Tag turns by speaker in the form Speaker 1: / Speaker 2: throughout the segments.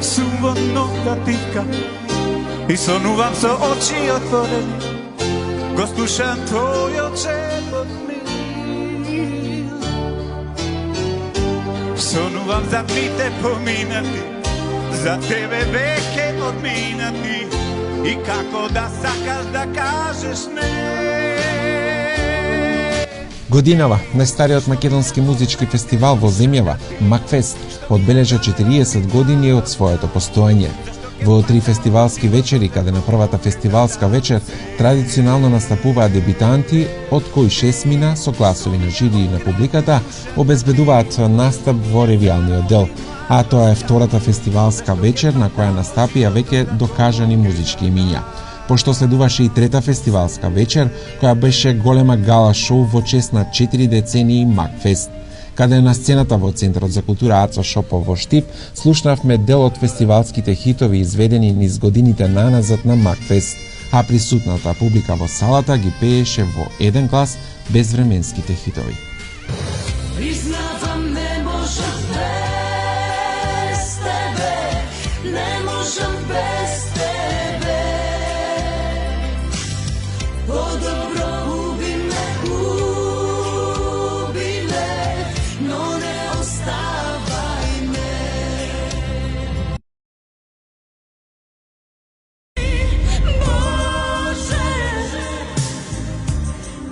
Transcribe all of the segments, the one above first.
Speaker 1: Сум во нога битка и сонувам со очи отворени, го слушам твојот шепот мил. Сонувам за дните поминати, за тебе веќе одминати, и како да сакаш да кажеш не.
Speaker 2: Годинава, најстариот македонски музички фестивал во земјава, Макфест, одбележа 40 години од своето постоење. Во 3 фестивалски вечери, каде на првата фестивалска вечер традиционално настапуваат дебитанти, од кои 6 мина со гласови на жири и на публиката обезбедуваат настап во ревијалниот дел. А тоа е втората фестивалска вечер на која настапија веќе докажани музички имиња. Пошто следуваше и трета фестивалска вечер, која беше голема гала шоу во чест на 4 децении Макфест. Каде на сцената во Центарот за култура Ацо Шопов во Штип, слушнавме дел од фестивалските хитови изведени низ годините наназад на Макфест, а присутната публика во салата ги пееше во еден глас безвременските хитови.
Speaker 3: Признавам, не можам без тебе, не можам без тебе. По-добро уби ме, но не оставај ме. Боже,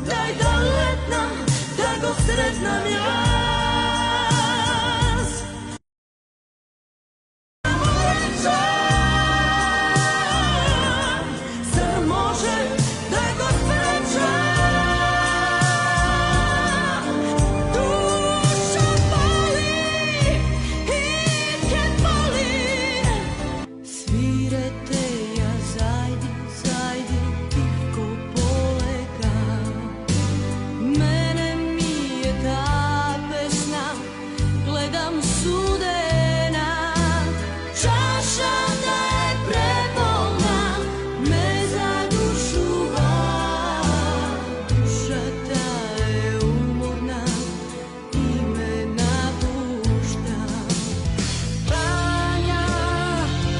Speaker 3: дај да летнам, да го сретнам јас. Зар може да го спречам? Душа боли и ке боли. Свирете ја зајди, зајди тихко полека. Мене ми е таа песна, гледам судена. Чашата е преполна, ме задушува. Душата е уморна и ме напушта. Тања,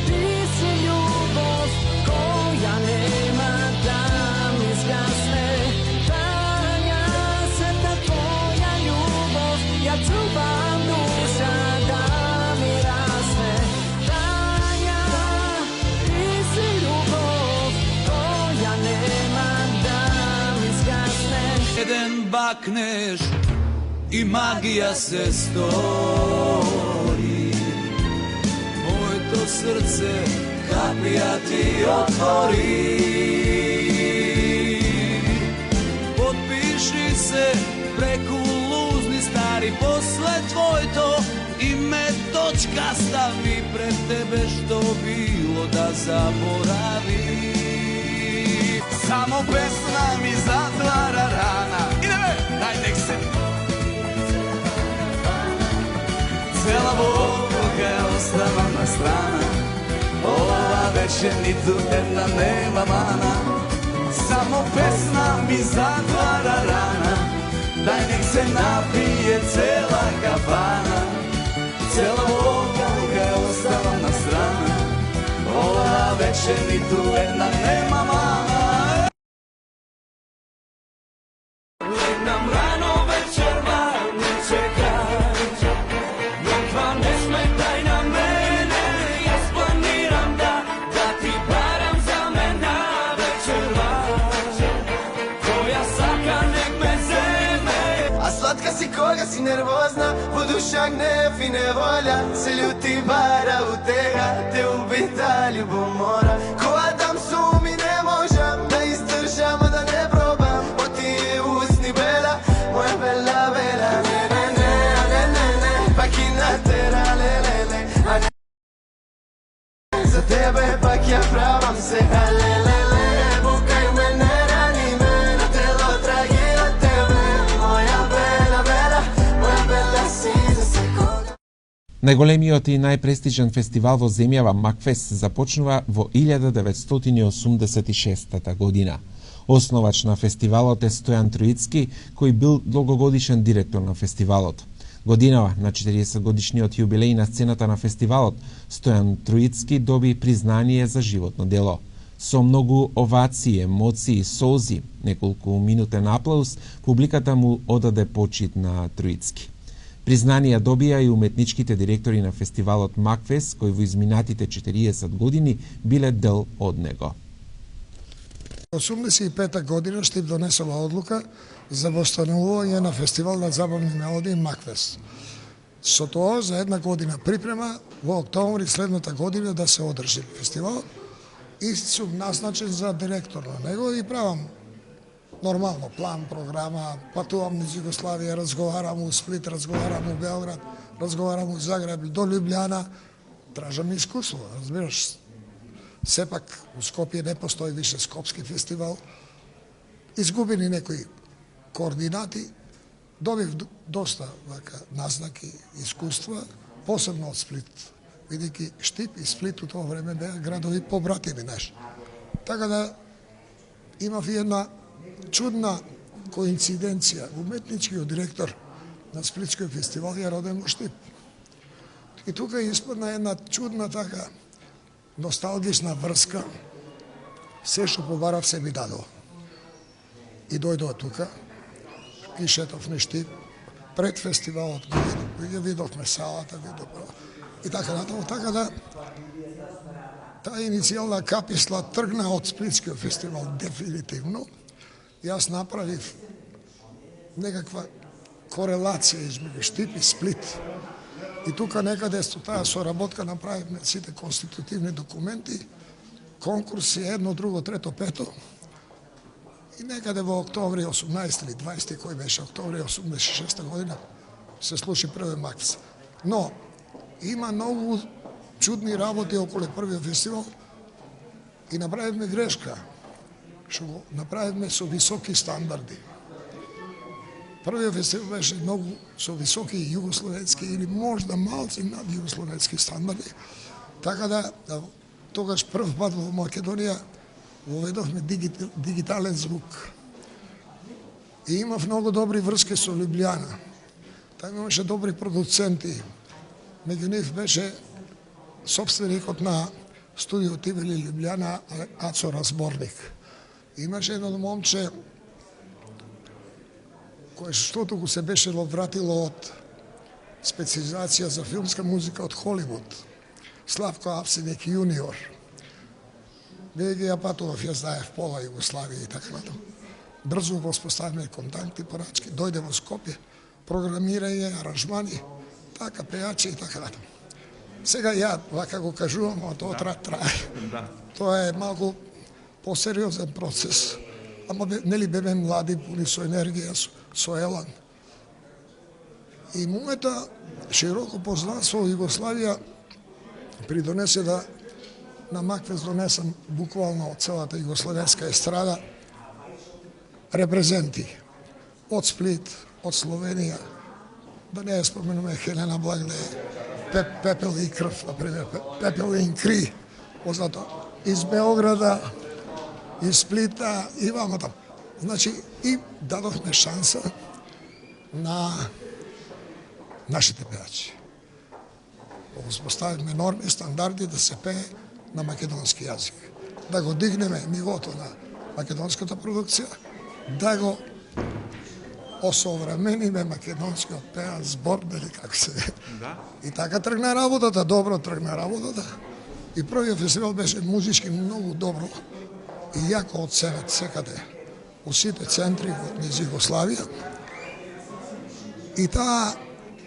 Speaker 3: ти си љубов која нема да ми згасне. Тања, сета твоја љубов, ја чувам душа да ми расне. Тања, ти си љубов која нема да ми згасне.
Speaker 1: Еден бакнеш и магија се стори, моето срце капија ти отвори. Подпиши се преку лузни стари, после твоето име точка стави пред тебе, што било да заборави. Само песна ми затвара рана. Идеме, дајте се. Цела волка остава на страна, ова вече ниту една нема мана. Само песна ми затвара рана, дај нек се напие цела кафана. Цела волка остава на страна, ова вече ниту една нема мана. Легнам рано вечерва, не чекај, никва не сметај на мене, јас планирам да ти барам за мена вечерва, која сака нек ме земе.
Speaker 4: А сладка си кога си нервозна, во душа гнев и неволја, се љути бара утега, те убита љубомора. Која дам суми не можам да издржам, да не пробам, од тие усни бела, моја бела бела. Не, не, не, не, не, не, пак и натера, ле, ле, ле, а не. За тебе пак ја правам се, ле, ле, ле, букај ме
Speaker 2: Најголемиот и најпрестижен фестивал во земјава Макфест започнува во 1986 година. Основач на фестивалот е Стојан Троицки, кој бил долгогодишен директор на фестивалот. Годинава на 40 годишниот јубилеј на сцената на фестивалот, Стојан Троицки доби признание за животно дело. Со многу овации, емоции, солзи, неколку минутен аплауз, публиката му одаде почит на Троицки. Признанија добија и уметничките директори на фестивалот Макфест, кои во изминатите 40 години биле дел од него.
Speaker 5: 85 година Штип донесува одлука за востанувување на фестивал на забавни мелодии Макфест. Со тоа за една година припрема во октомври следната година да се одржи фестивал и сум назначен за директор на него и правам нормално план, програма, патувам низ Југославија, разговарам у Сплит, разговарам у Белград, разговарам у Загреб, до Лјубљана, тражам искуство, разбираш. Сепак у Скопје не постои више Скопски фестивал. Изгубени некои координати, добив доста назнаки, искуства, посебно од Сплит, бидејќи Штип и Сплит у тоа време беа градови побратими наши. Така да имав и една чудна коинциденција. Уметничкиот директор на Сплитскиот фестивал е роден во Штип. И тука испадна една чудна така носталгична врска. Се што побарав се ми дадо. И дојдов тука, и шетов на Штип, пред фестивалот, ја видовме салата, и така натаму, така да таа иницијална каписла тргна од Сплитскиот фестивал дефинитивно. Јас направив некаква корелација измеѓу Штип и Сплит. И тука некаде со таа соработка направивме сите конститутивни документи, конкурси, едно, друго, трето, пето. И некаде во октомври 18 или 20, кој беше октомври 86 година, се случи први Макфест. Но има многу чудни работи околу првиот фестивал и направивме грешка, што го направивме со високи стандарди. Првиот фестивал беше многу со високи југословенски или можда малци над југословенски стандарди, така да тогаш прв пат во Македонија воведовме дигитален звук. И имав многу добри врски со Лјубљана. Таму имаше добри продуценти. Меѓу нив беше собственикот на студио Тивели Лјубљана, Ацо Разборник. Имаше едно момче кој штото го се беше вратило од специализација за филмска музика од Холивуд. Славко Апсинек јуниор. Веќе ја патував, ја знаев пола Југославија и така натаму. Брзо го споставиме контакти, порачки, дојде во Скопје, програмирање, аранжмани, така пејачи и така натаму. Сега ја вака го кажувам, а тоа трае. Тоа е малку посериозен процес. Ама нели беме млади, пуни со енергија, со елан. И мојата широко познанство во Југославија придонесе да на Макфест донесам буквално од целата југословенска естрада репрезенти од Сплит, од Словенија, да не ја споменуваме Хелена Благле, Пепел и крв, например, Пепел и кри, познато из Белграда, из Сплита и вамо там. Значи, и дадохме шанса на нашите пејачи. Успоставивме норми, стандарди да се пее на македонски јазик. Да го дигнеме нивото на македонската продукција, да го осовремениме македонскиот пеан збор, дали како се да. И така тргна работата, добро тргна работата. И првиот фестивал беше музички многу добро и јако оценет секаде у сите центри низ Југославија. И таа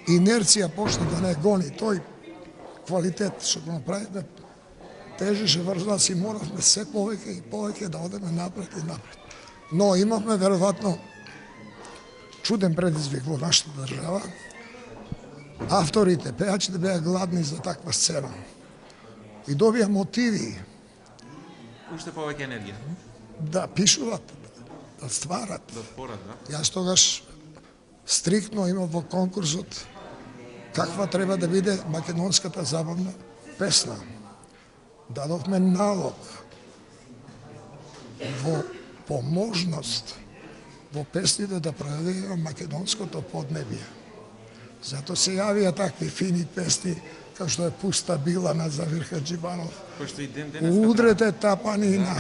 Speaker 5: инерција почна да не гони тој квалитет што го направивме, тежеше врз нас и моравме се повеќе и повеќе да одеме напред и напред. Но имавме веројатно чуден предизвик во нашата држава. Авторите, пејачите беа гладни за таква сцена. И добија мотиви.
Speaker 2: Уште повеќе енергија.
Speaker 5: Да пишуват, да стварат.
Speaker 2: Да творат, да.
Speaker 5: Јас тогаш стриктно имав во конкурсот каква треба да биде македонската забавна песна. Дадовме налог во поможност во песните да пројавиме македонското поднебие. Зато се јавија такви фини песни, како што е Пуста била на Завир Хаджибанов. Удрете тапанина,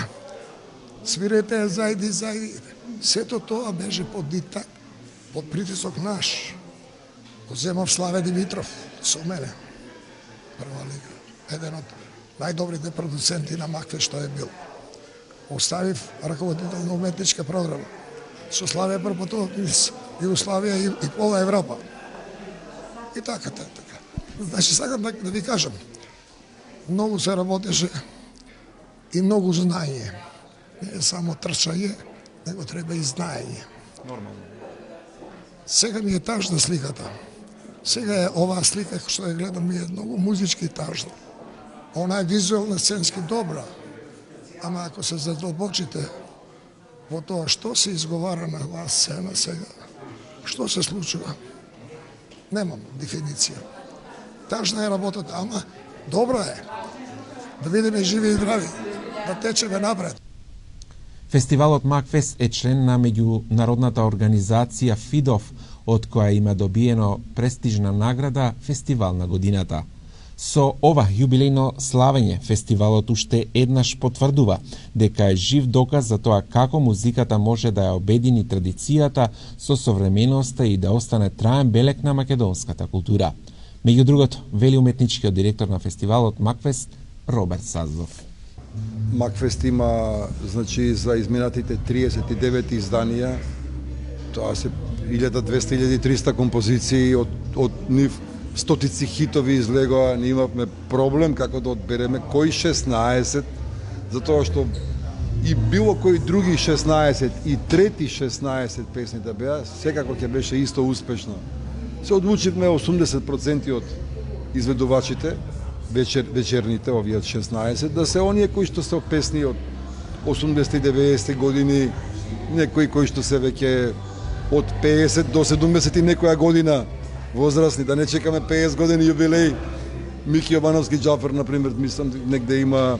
Speaker 5: свирете зајди, зајди. Сето тоа беше под дитак, под притисок наш. Земав Славе Димитров со мене. Прва лига. Еден од најдобрите продуценти на Макфест што е бил. Оставив раководител на уметничка програма. Со Славе пропотував низ Југославија и пола Европа. И така. Значи, сакам да ви кажам, многу се работеше и многу знаење. Не е само трчање, него треба и знаење.
Speaker 2: Нормално.
Speaker 5: Сега ми е тажна сликата. Сега е оваа слика што ја гледам ми е многу музички тажна. Она е визуелна сценски добра. Ама ако се задолбочите во тоа што се изговара на оваа сцена сега, што се случува, немам дефиниција. Тажна е работата, ама добра е. Да видиме живи и здрави, да течеме напред.
Speaker 2: Фестивалот Макфест е член на меѓународната организација ФИДОВ, од која има добиено престижна награда Фестивал на годината. Со ова јубилејно славење, фестивалот уште еднаш потврдува дека е жив доказ за тоа како музиката може да ја обедини традицијата со современоста и да остане траен белег на македонската култура. Меѓу другото, вели уметничкиот директор на фестивалот Макфест Роберт Сазов.
Speaker 6: Макфест има, значи, за изминатите 39 изданија, тоа се 1200-1300 композиции, од нив стотици хитови излегоа, не имавме проблем како да одбереме кои 16, затоа што и било кои други 16 и трети 16 песни да беа, секако ќе беше исто успешно. Се одлучивме 80% од изведувачите, вечерните, овие 16, да се оние кои што се песни од 80-90 години, некои кои што се веќе од 50 до 70 и некоја година возрастни, да не чекаме 50 години јубилеј. Мики Јовановски Џафер, например, мислам, негде има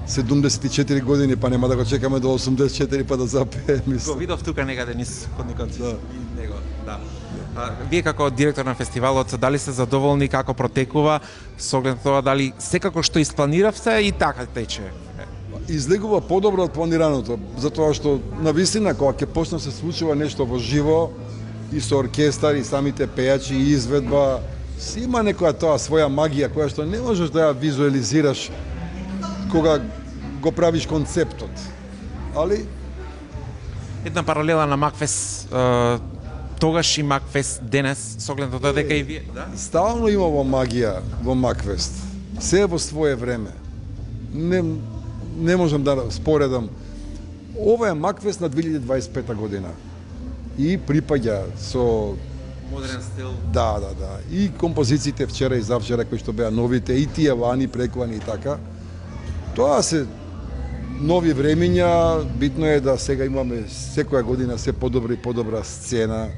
Speaker 6: 74 години, па нема да го чекаме до 84 па да запее, мислам.
Speaker 2: Го видов тука некаде низ ходникот. Да. Него, да. Вие како директор на фестивалот, дали сте задоволни како протекува, со оглед на тоа дали секако што испланиравте и така тече?
Speaker 6: Излегува подобро од планираното, затоа што навистина кога ќе почне се случува нешто во живо и со оркестар и самите пејачи и изведба, си има некоја тоа своја магија која што не можеш да ја визуализираш кога го правиш концептот. Али
Speaker 2: една паралела на Макфест тогаш и Макфест денес, со оглед на тоа дека и вие, да?
Speaker 6: Стално има во магија во Макфест. Се во свое време. Не можам да споредам. Ова е Макфест на 2025 година. И припаѓа со
Speaker 2: модерен стил.
Speaker 6: Да. И композициите вчера и завчера кои што беа новите, и тие вани прекувани и така. Тоа се нови времиња, битно е да сега имаме секоја година се подобра и подобра сцена.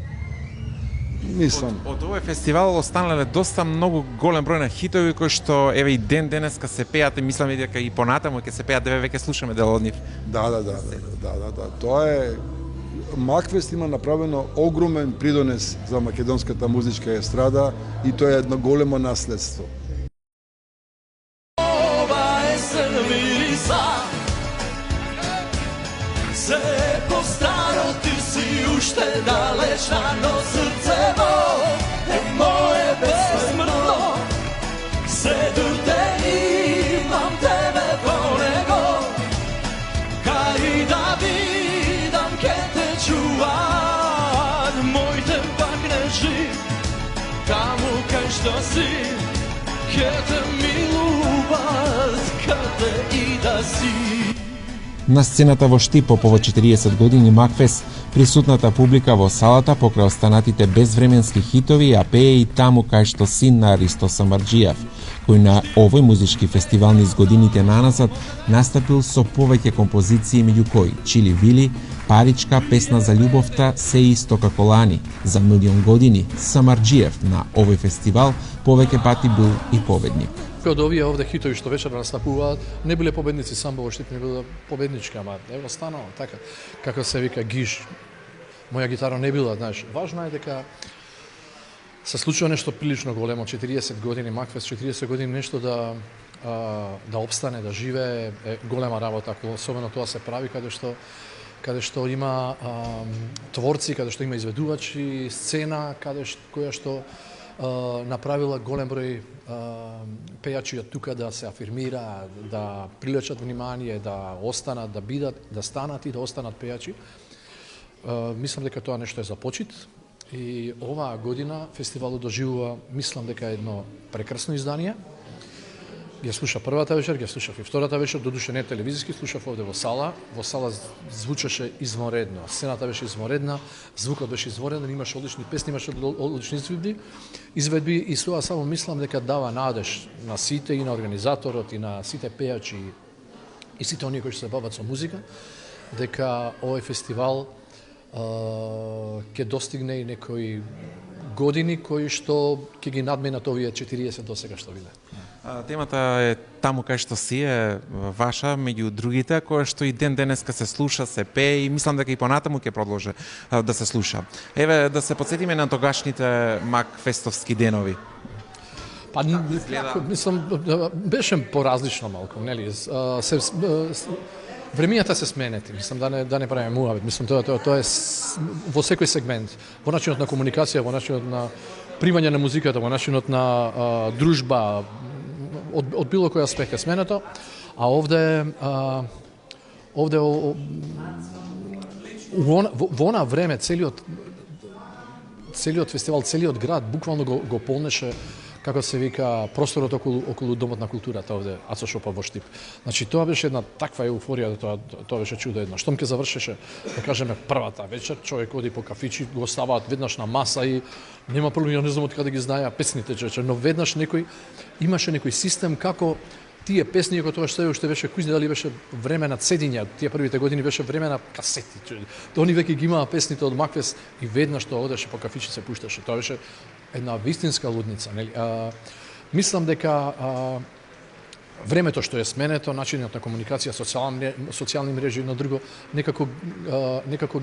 Speaker 6: Мислам.
Speaker 2: Од овој фестивал останале доста многу голем број на хитови кои што еве и денеска се пеат и мислам дека и понатаму ќе се пеат, веќе слушаме дел од нив. Да.
Speaker 6: Тоа е Макфест има направено огромен придонес за македонската музичка естрада и тоа е едно големо наследство.
Speaker 1: Ова е сервиса, се по-старо ти си уште далечна, но срцево е мое безсмртно. Се дурте имам тебе по него, кај да видам ке те чувам, моите пак не жив, таму кај што си, ке те милуват, каде и да си.
Speaker 2: На сцената во Штип по повод 40 години Макфест, присутната публика во салата покрај останатите безвременски хитови ја пее и таму кај што син на Аристо Самарџиев. кој на овој музички фестивал низ годините наназад настапил со повеќе композиции, меѓу кои Чили Вили, Паричка, Песна за љубовта, Се исто како лани, За милион години, Самарџиев на овој фестивал повеќе пати бил и победник.
Speaker 1: Од овие овде хитови што вечер настапуваат, не биле победници самбо во Штип, не биле победнички, ама ево станало така. Како се вика Гиш, моја гитара не била, знаеш. Важно е дека се случува нешто прилично големо, 40 години, Макфест 40 години, нешто да обстане, да живее, е голема работа, особено тоа се прави каде што има творци, каде што има изведувачи, сцена, која што направила голем број пејачи од тука да се афирмира, да привлечат внимание, да останат, да бидат, да станат и да останат пејачи. Мислам дека тоа нешто е за почит и оваа година фестивалот доживува, мислам дека е едно прекрасно издание. Ја слуша првата вечер, ја слушав и втората вечер, додуше не телевизиски, слушав овде во сала. Во сала звучеше извонредно. Сцената беше извонредна, звукот беше извонреден, имаше одлични песни, имаше одлични изведби и тоа само мислам дека дава надеж на сите и на организаторот и на сите пејачи и сите оние кои што се бават со музика, дека овој фестивал ќе достигне и некои години кои што ќе ги надменат овие 40 до сега што биле.
Speaker 2: Темата е таму кај што си е ваша, меѓу другите, која што и ден денеска се слуша, се пее и мислам дека и понатаму ќе продолжи да се слуша. Еве да се подсетиме на тогашните Макфестовски денови.
Speaker 1: Па мислам беше поразлично малку, нели? Времињата се сменети, мислам да не правиме муавет, мислам тоа е во секој сегмент, во начинот на комуникација, во начинот на примање на музиката, во начинот на дружба, од било кој аспект е сменето, а овде во она време целиот фестивал, целиот град буквално го полнеше, како се вика, просторот околу Домот на културата овде, Ацо Шопа во Штип. Значи тоа беше една таква еуфорија, тоа беше чудо едно. Штом ќе завршеше, да кажеме, првата вечер, човек оди по кафичи, го ставаат веднаш на маса и нема проблем, ја не знам од каде ги знаеа песните, но веднаш имаше некој систем како тие песни, ако тоа што беше кој знае дали беше време на цедиња, тие првите години беше време на касети. Они веќе ги имаа песните од Макфест и веднаш тоа одеше по кафичи се пушташе. Тоа беше една вистинска лудница, нели? Мислам дека времето што е сменето, начинот на комуникација, социјални мрежи и на друго, некако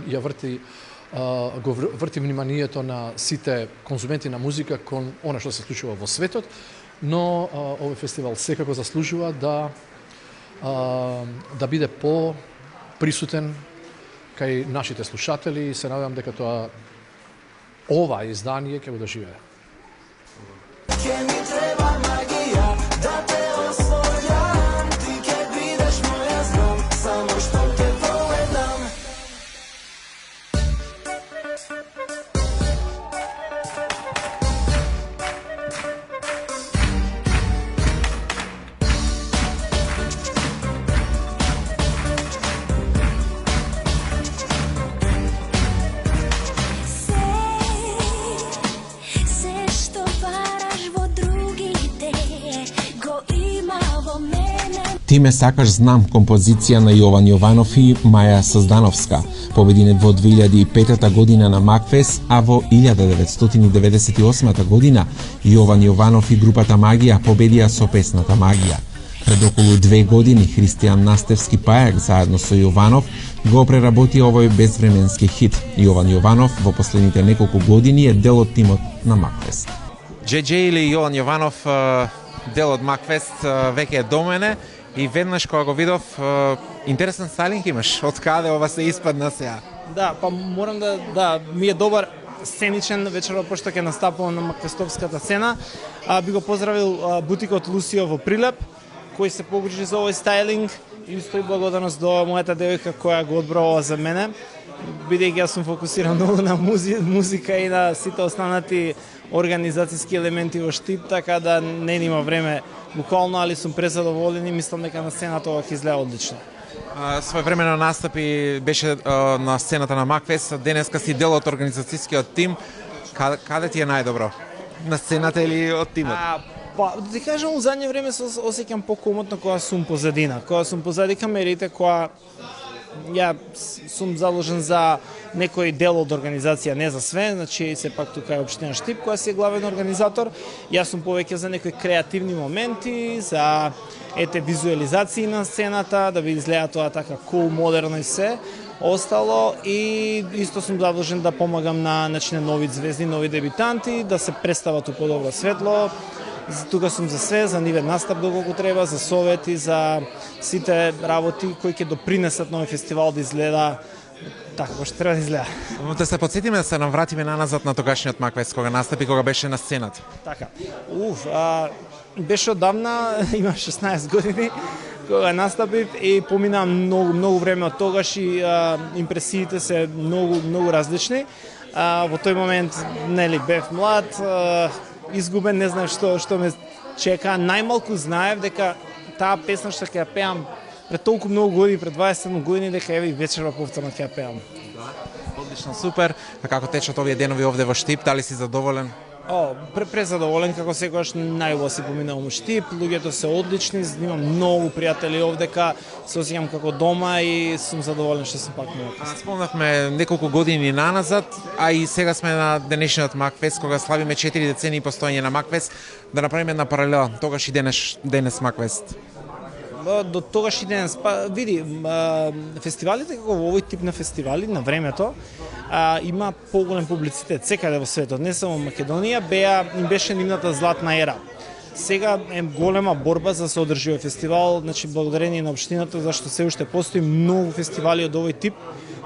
Speaker 1: ја врти вниманието на сите конзументи на музика кон она што се случува во светот, но овој фестивал секако заслужува да биде по-присутен кај нашите слушатели и се надевам дека ова издание ќе го доживее.
Speaker 2: Ти ме сакаш знам, композиција на Јован Јованов и Маја Создановска, победине во 2005 година на Макфест, а во 1998 година Јован Јованов и групата Магија победија со песната Магија. Пред околу 2 години Христијан Настевски Пајак заедно со Јованов го преработи овој безвременски хит. Јован Јованов во последните неколку години е дел од тимот на Макфест. JJ или Јован Јованов, дел од Макфест, веќе е до мене. И веднаш кога го видов, интересен стайлинг имаш. Од каде ова се испадна сега?
Speaker 7: Да, па морам ми е добар сценичен вечерот пошто ќе настапувам на Макфестовската сцена. Би го поздравил бутикот Лусио во Прилеп, кој се погрижи за овој стайлинг и исто и благодарност до мојата девојка која го одбрава за мене. Бидејќи јас сум фокусиран многу на музика и на сите останати организацијски елементи во Штип, така да не има време буквално, али сум презадоволен и мислам дека на сцената ова ќе изгледа одлично.
Speaker 2: Своевремено настапи беше на сцената на Макфест, денеска си дел од организацијскиот тим. Каде ти е најдобро? На сцената или од тимот?
Speaker 7: Па, да ти кажам, у задње време се осеќам покомотно кога сум позадина, кога сум позади камерите, кога ја сум заложен за некој дел од организација, не за све, значи сепак тука е општина Штип која си е главен организатор. Јас сум повеќе за некои креативни моменти, за визуализации на сцената, да ви изгледа тоа така cool, модерно и се остало, и исто сум задолжен да помагам на нови звезди, нови дебитанти, да се представат у подобро светло. Тука сум за све, за нивен настап доколку треба, за совети, за сите работи кои ќе допринесат нови фестивал да изгледа така како што треба да изгледа.
Speaker 2: Да се потсетиме, да се навратиме наназад на тогашниот Макфест, кога настапи, кога беше на сцената.
Speaker 7: Така. Беше одамна, имам 16 години, кога настапив и помина многу време од тогаш и импресиите се многу различни. Во тој момент, нели, бев млад, изгубен, не знаев што ме чека. Најмалку знаев дека таа песна што ќе ја пеам пред толку многу години, пред 27 години, дека еве и вечерва повторно ќе ја пеам.
Speaker 2: Одлично, супер. А како течат овие денови овде во Штип? Дали си задоволен?
Speaker 7: Презадоволен, како секогаш најубаво си поминувам у Штип, луѓето се одлични, имам многу пријатели овдека, се осеќам како дома и сум задоволен што сум пак на
Speaker 2: Спомнавме неколку години наназад, а и сега сме на денешниот Макфест, кога славиме 4 децении постоење на Макфест, да направиме една паралела, тогаш и денес Макфест.
Speaker 7: До тогаш и денес, види, фестивалите како во овој тип на фестивали на времето има поголем публицитет секаде во светот, не само Македонија, им беше нивната златна ера. Сега е голема борба за да се одржи овој фестивал, значи благодарение на општината, зашто се уште постои многу фестивали од овој тип,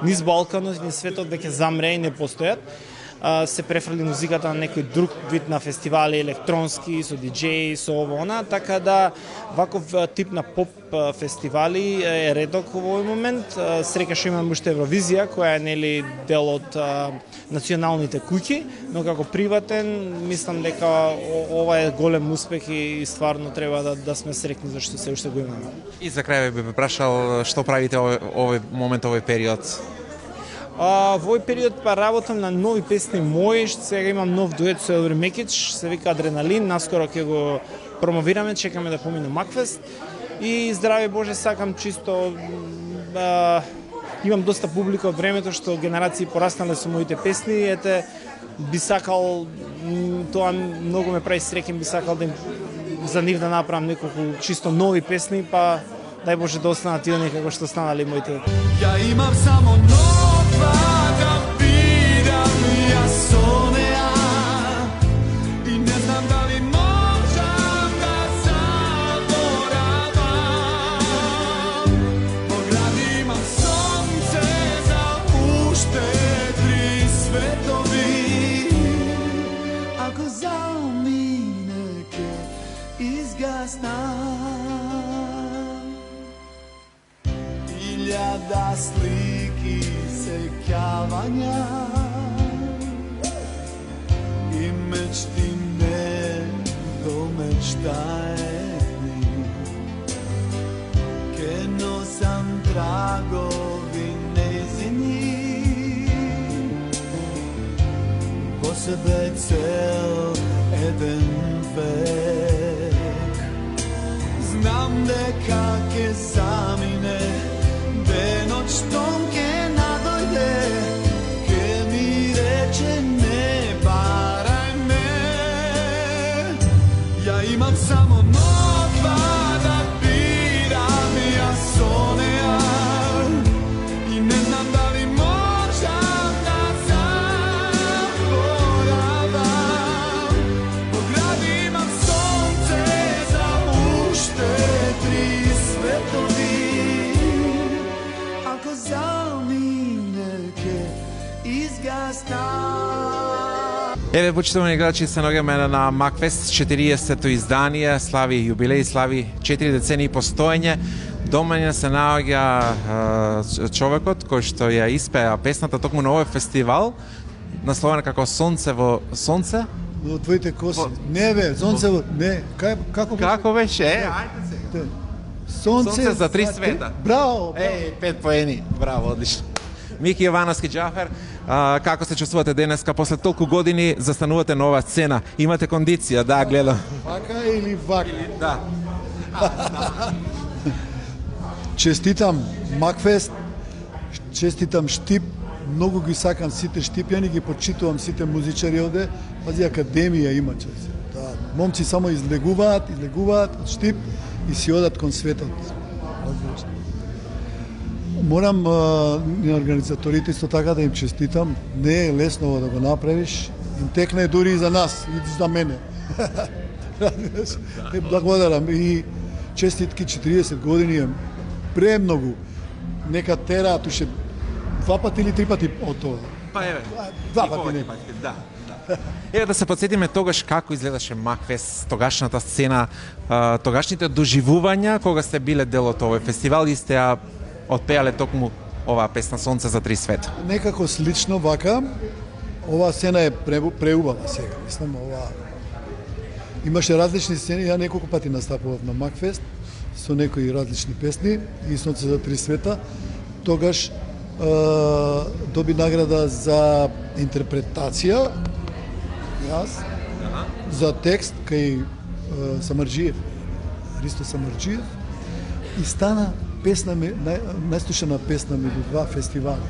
Speaker 7: низ Балканот, низ светот веќе замре и не постојат. Се префрли музиката на некој друг вид на фестивали, електронски, со диџеи, со ово-она, така да ваков тип на поп фестивали е редок во овој момент. Среќа што имаме уште Евровизија, која е нели дел од националните куќи, но како приватен, мислам дека ова е голем успех и стварно треба да сме среќни зашто се уште го имаме.
Speaker 2: И за крај би прашал што правите овој момент, овој период?
Speaker 7: Во овој период работам на нови песни мои, сега имам нов дует со Елвир Мекич, се вика Адреналин, наскоро ќе го промовираме, чекаме да помине Макфест. И здраве Боже, сакам чисто, имам доста публика од времето што генерации пораснале со моите песни, би сакал, тоа многу ме прави среќен, би сакал за нив да направам неколку чисто нови песни, па дај Боже да останат и они како што станали моите.
Speaker 1: Ја имам само нова да бидам, ја сонеа и не знам дали можам да заборавам. Погради имам сонце за уште 3 светови, ако замине ке изгаснам. Илјада слики сеќавања и мечти не домечтаени, ке носам трагови нејзини, во себе цел еден век. Знам дека ке замине денот штом ке надојде, ке ми рече не барај ме. Ја имам само нова да бирам, ја сонеа и не знам дали можам да заборавам. Во гради имам сонце за уште 3 светови,
Speaker 2: Еве, почитувани гледачи, се наоѓаме на Макфест, 40-то издание, слави јубилеј, слави 4 децении постоење. Домање се наоѓа човекот кој што ја испеа песната токму на овој фестивал, насловена како Сонце во сонце.
Speaker 8: Во твоите коси. Не бе, сонце во... Не,
Speaker 2: Како беше? Ајде сега. Сонце за 3 света.
Speaker 8: Браво!
Speaker 2: 5 поени. Браво, одлично. Мики Јовановски, Џафер, како се чувствувате денеска после толку години застанувате на оваа сцена? Имате кондиција, да, гледам.
Speaker 8: Вака или вака?
Speaker 2: Да.
Speaker 8: Честитам Макфест, честитам Штип, многу ги сакам сите штипјани, ги почитувам сите музичари овде, пази академија има чест. Да, момци само излегуваат од Штип и си одат кон светот. Морам на организаторите исто така да им честитам, не е лесно ова да го направиш, им текне дури и за нас, и за мене. Благодарам и честитки 40 години е премногу. Нека тераат уште 2 пати или 3 пати од тоа.
Speaker 2: Па еве.
Speaker 8: 2 пати не.
Speaker 2: Да. Еве да се потсетиме тогаш како изгледаше Макфест, тогашната сцена, тогашните доживувања кога сте биле дел од овој фестивал и сте ја отпеале токму оваа песна Сонце за три света.
Speaker 8: Некако слично вака, оваа сцена е преубава сега. Мислам, ова имаше различни сцени, ја неколку пати настапував на Макфест со некои различни песни и Сонце за три света. Тогаш доби награда за интерпретација, јас, за текст кај Самарџиев, Ристо Самарџиев, и стана песна, најслушана песна меѓу два фестивали.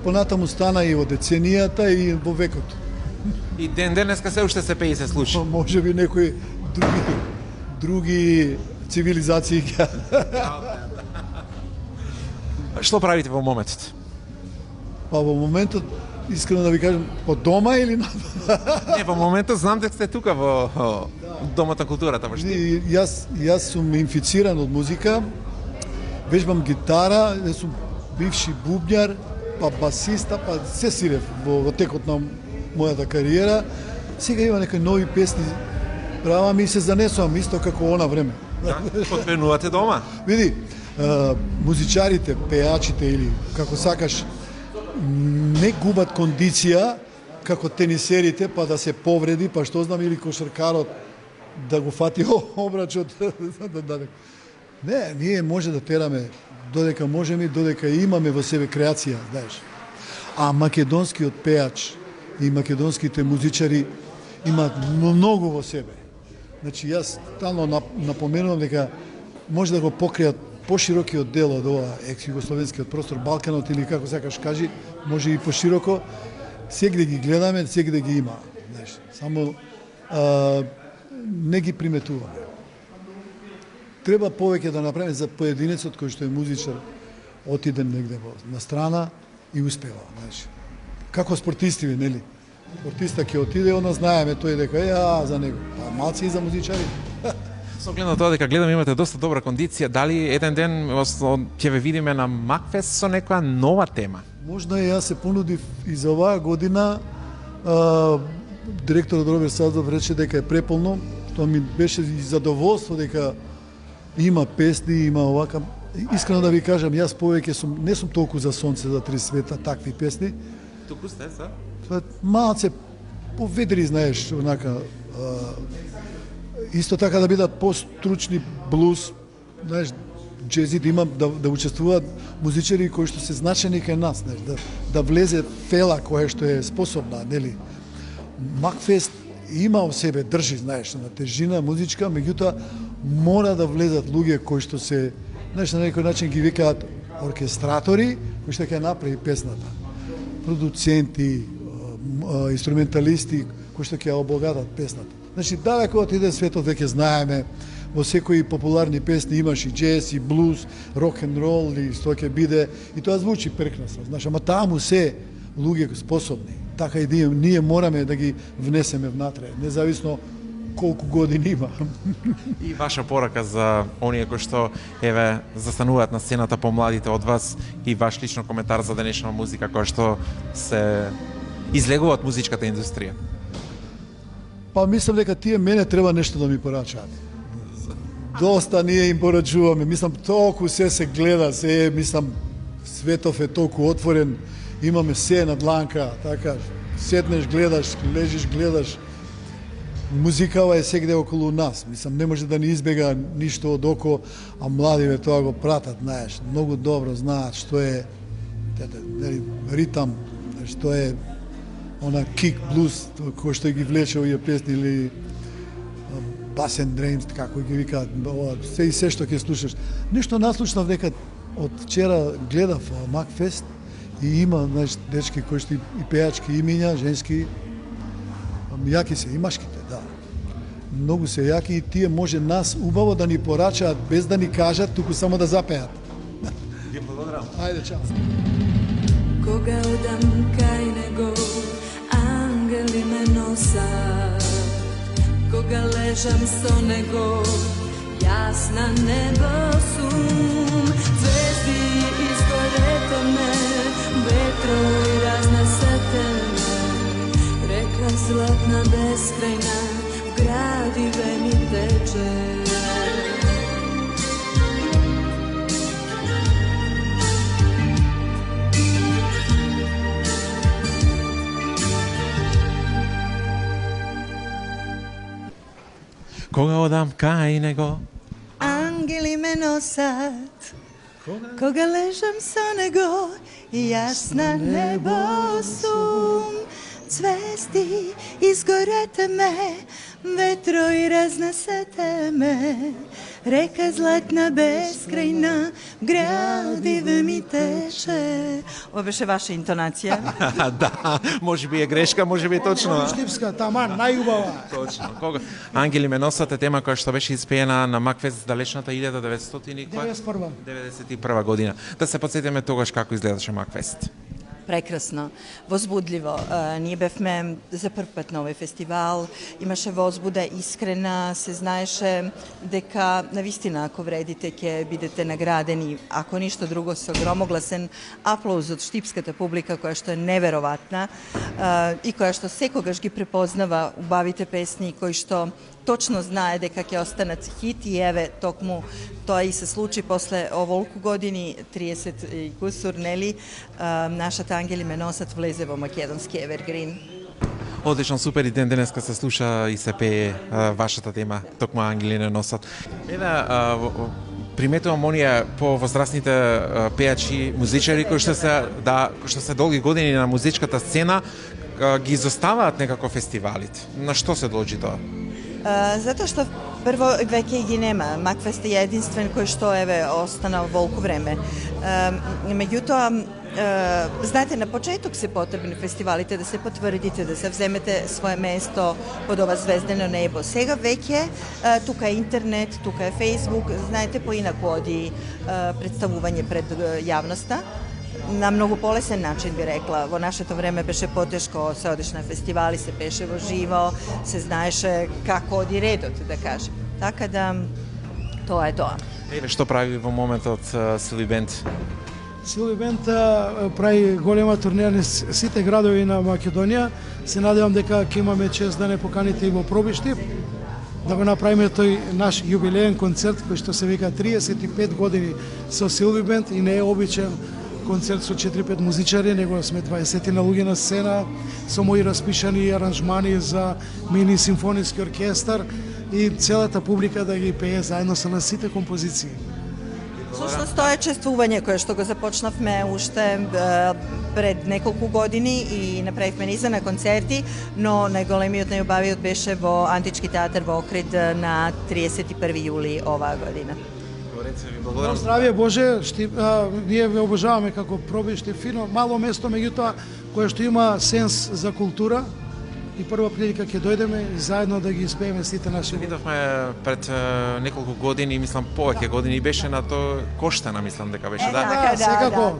Speaker 8: Понатаму стана и во деценијата и во векот.
Speaker 2: И денеска се уште се пее и се слуша.
Speaker 8: Може би некои други цивилизации ќе.
Speaker 2: Што правите во моментот?
Speaker 8: Па во моментот, искрено да ви кажам, по дома или на...
Speaker 2: Не, во моментот знам дека сте тука во Домот на културата во Штип.
Speaker 8: Јас сум инфициран од музика, вежбам гитара, јас сум бивши бубњар, па басиста, па се свирев во текот на мојата кариера. Сега има некои нови песни, правам и се занесувам исто како она време.
Speaker 2: Да, подпенувате дома?
Speaker 8: Види, музичарите, пеачите или како сакаш, не губат кондиција како тенисерите, па да се повреди, па што знам, или кошаркарот да го фати обрачот. Не, ние може да тераме додека можеме, додека имаме во себе креација, знаеш. А македонскиот пеач и македонските музичари имаат многу во себе. Значи, јас стално напоменувам дека може да го покријат поширокиот дел од ова екс-југословенскиот простор, Балканот или како сакаш кажи, може и пошироко, сегде ги гледаме, сегде ги има. Знаеш, само не ги приметуваме. Треба повеќе да направиме за поединецот кој што е музичар, отиде негде на страна и успева. Знаеш. Како спортисти, нели? Спортиста ќе отиде, она знаеме тој дека за него. Па малци и за музичари.
Speaker 2: Со оглед на тоа дека гледам имате доста добра кондиција, дали еден ден ќе ве видиме на Макфест со некоја нова тема?
Speaker 8: Можда и јас се понудив и за оваа година. Директорот Роберт Садов рече дека е преполно. Тоа ми беше и задоволство дека има песни, има овака. Искрено да ви кажам, јас повеќе не сум толку за Сонце за три света, такви песни.
Speaker 2: Туку сте, са?
Speaker 8: Малце поведри, знаеш, онака. Исто така да бидат постручни блуз, знаеш, джези, да имам да учествуваат музичари кои што се значени кај нас, знаеш, да влезе фела која што е способна, нели? Макфест има во себе, држи, знаеш, на тежина музичка, меѓутоа мора да влезат луѓе кои што се, знаеш, на некој начин ги викаат оркестратори, кои што ќе направи песната. Продуценти, инструменталисти кои што ќе ја обогатат песната. Значи, далеко отиде светот, веќе знаеме, во секои популарни песни имаш и джез, и блуз, рок-н-рол, и што ќе биде, и тоа звучи прекрасно. Значи, ама таму се луѓе способни. Така и ние мораме да ги внесеме внатре, независно колку години има.
Speaker 2: И ваша порака за оние кои што еве застануваат на сцената помладите од вас и ваш лично коментар за денешна музика која што се излегува од музичката индустрија.
Speaker 8: Па мислам дека тие мене треба нешто да ми порачаат. Доста ние им порачуваме, мислам толку се гледа, мислам светов е толку отворен, имаме се на дланка, така, седнеш, гледаш, лежиш, гледаш. Музикава е сегде околу нас, мислам не може да ни избега ништо од око, а младиве тоа го пратат, знаеш, многу добро знаат што е ритам, што е она кик блуз, кој што ги влече овие песни или басен дреймс, како ги викаат, се и се што ќе слушаш. Нешто наслушнав дека од вчера гледав Макфест и има, знаеш, дечки кои што и пеачки имиња, женски, јаки се и машките, да. Многу се јаки и тие може нас убаво да ни порачаат без да ни кажат, туку само да запеат.
Speaker 2: Ви благодарам.
Speaker 8: Ајде, чао.
Speaker 3: Koga odam kaj nego angeli me nosat, koga ležam so nego jasna nebo sum, zvezdi izgorete me, vetro i raznesete me, reka zlatna beskrajna v gradive mi teče.
Speaker 2: Кога одам кај него,
Speaker 3: Ангели me nosat, koga ležam со него, jasna nebo sum, cvesti izgorete me, vetro i raznesete me, reka zlatna beskrajna, gradive mi teče. Ова беше ваша интонација.
Speaker 2: да, може би е грешка, може би е точно.
Speaker 5: Штипска, таман, најубава.
Speaker 2: Точно. Кога Ангели ме носат е тема која што беше испеена на Макфест далечната 1991 година. Да се подсетиме тогаш како изгледаше Макфест.
Speaker 3: Прекрасно, возбудливо. Ние бевме за прв пат на овој фестивал, имаше возбуда искрена, се знаеше дека навистина ако вредите ќе бидете наградени, ако ништо друго со громогласен аплауз од штипската публика која што е невероvatна и која што секогаш ги препознава убавите песни кои што точно знае дека ќе останат хит и еве токму тоа и се случи после оволку години, 30 и кусур, нели, нашата Ангели ме носат влезе во македонски евергрин.
Speaker 2: Одлично, супер и денеска се слуша и се пее вашата тема, токму Ангели не носат. Еве, приметувам оние повозрастните пеачи, музичари кои што се долги години на музичката сцена, ги изоставаат некако фестивалите. На што се должи тоа?
Speaker 3: Затоа што прво веќе ги нема. Макфест е единствен кој што еве останал волку време. Меѓутоа, знаете, на почеток се потребни фестивалите да се потврдите, да се вземете свое место под ова звездено небо. Сега веќе тука е интернет, тука е Facebook, знаете, поинаку оди представување пред јавноста. На многу полесен начин би рекла. Во нашето време беше потешко, се одиш на фестивали, се пеше во живо, се знаеше како оди редот, да кажем. Така да, тоа е тоа.
Speaker 2: Еве, што прави во моментот Силви Бенд?
Speaker 5: Силви Бенд прави голема турнеја на сите градови на Македонија. Се надевам дека ќе имаме чест да не поканите и во Пробиштип, да го направиме тој наш јубилеен концерт кој што се вика 35 години со Силви Бенд и не е обичен концерт со 4-5 музичари, него сме 20 на луѓе на сцена, со мои распишани аранжмани за мини симфониски оркестар и целата публика да ги пее заедно со нас сите композиции.
Speaker 3: Всушност тоа е чествување кое што го започнавме уште пред неколку години и направивме низа на концерти, но најголемиот, најубавиот беше во Антички театар во Охрид на 31 јули оваа година.
Speaker 5: Здравје Боже, ние ве обожаваме како Пробишти, фино, мало место, меѓутоа кое што има сенс за култура и прва прилика ќе дојдеме и заедно да ги испееме сите наши.
Speaker 2: Видовме пред неколку години, мислам повеќе години, беше на тоа Коштана, мислам дека беше, да?
Speaker 5: Секако.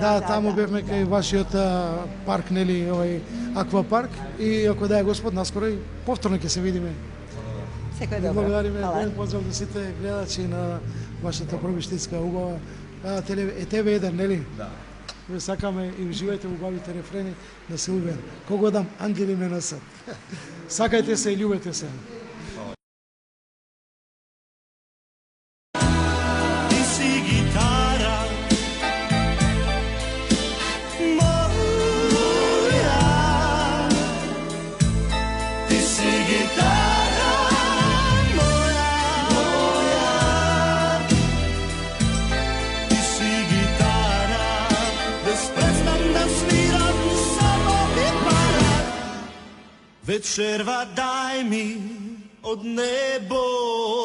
Speaker 5: Да, таму бевме кај вашиот парк, нели, овој аквапарк и ако да е Господ наскоро и повторно ќе се видиме.
Speaker 3: Секој добро.
Speaker 5: Благодариме, поздрав до сите гледачи на вашата пробиштинска убава TV1, нели? Да. Ве сакаме и уживајте во убавите рефрени на Силви Бенд. Кога дам ангели ме носат. Сакајте се и љубете се.
Speaker 1: Ти си гитара моја, ти си гитара моја, ти си гитара Вечерва дај ми од небо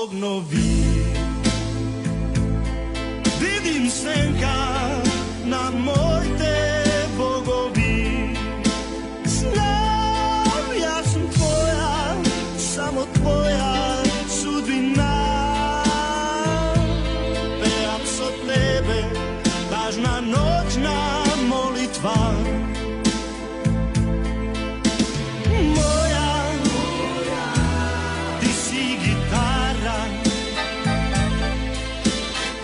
Speaker 1: обнови. Видим сенка на моите богови. Знам, јас сум твоја, само твоја судбина. Пеам со тебе важна ноќна молитва. Моја, ти си гитара.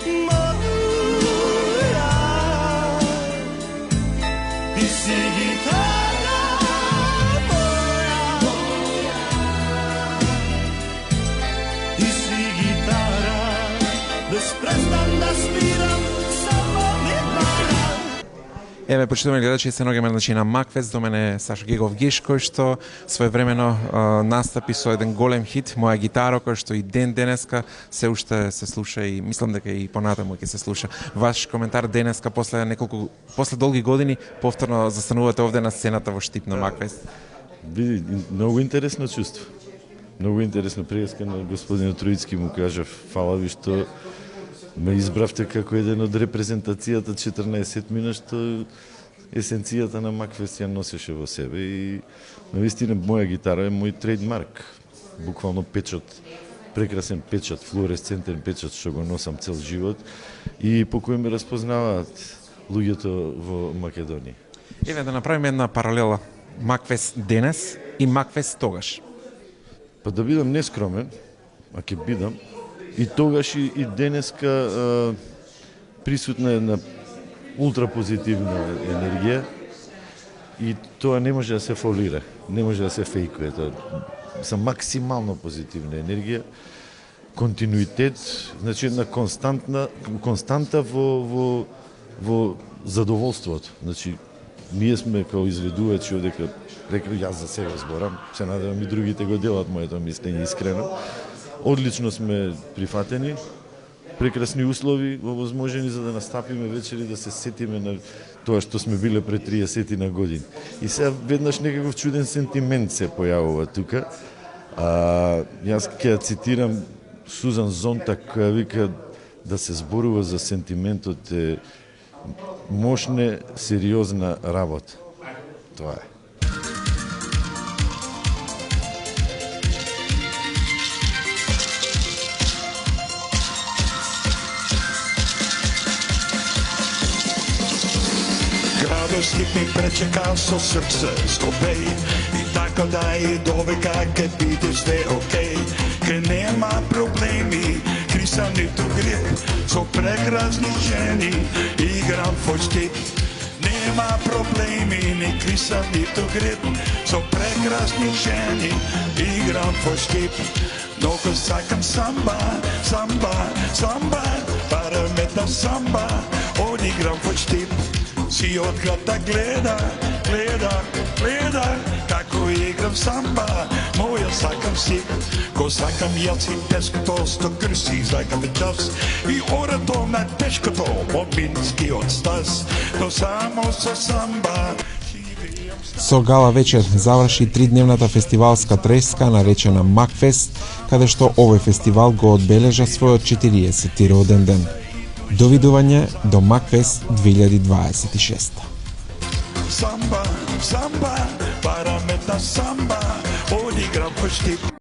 Speaker 1: Моја, ти си гитара. Моја, ти си гитара. Без престан да свирам, само не пара.
Speaker 2: Еве, почитувани гледачи, се наоѓаме на Макфест, до мене Сашо Гегов Геш, кој што своевремено настапи со еден голем хит, Моја гитара, кој што и денеска се уште се слуша и мислам дека и понатаму ќе се слуша. Ваш коментар денеска после долги години повторно застанувате овде на сцената во Штип на Макфест.
Speaker 9: Види, многу интересно чувство. Многу интересно. Преска на господинот Троицки му кажав, фала ви што ме избравте како еден од репрезентацијата 14 мина, што есенцијата на Макфест ја носеше во себе и навистина Моја гитара е мој трейдмарк. Буквално печат, прекрасен печат, флуоресцентен печат што го носам цел живот и по кој ме разпознаваат луѓето во Македонија.
Speaker 2: Еве да направиме една паралела. Макфест денес и Макфест тогаш.
Speaker 9: Па да бидам нескромен, а ќе бидам, и тогаш и денеска присутна една ултрапозитивна енергија и тоа не може да се фолира, не може да се фейкуе. Тоа са максимално позитивна енергија, континуитет, значи една константа во задоволството. Значи ние сме као изведувачи одека, рекли јас за себе зборам, се надевам и другите го делат моето мислење искрено. Одлично сме прифатени, прекрасни услови овозможени за да настапиме вечери, да се сетиме на тоа што сме биле пред 30 на години. И сега веднаш некаков чуден сентимент се појавува тука. Јас ќе цитирам Сузан Зонтак, која вика да се зборува за сентиментот е мощна, сериозна работа. Тоа е.
Speaker 1: Скип ми пречека со срце скобеј и така да и довека ке биде све окей. Ке нема проблеми, крисам ниту гриб, со прекрасни жени играм фоштип. Нема проблеми, ни крисам ниту гриб, со прекрасни жени играм фоштип. Многу сакам самба, самба, самба, параметна самба, одиграм фоштип. Си од града гледа, како играм самба, моја сакам си, ко сакам јас и тешкото, сто крси сакам час, и орато на тешкото, по минскиот стас, но само со самба.
Speaker 2: Со гала вечер заврши тридневната фестивалска треска наречена Макфест, каде што овој фестивал го одбележа својот 40-ти роден ден. Довидување до Макфест 2026.
Speaker 1: Самба, самба, параметна самба, одиграм почти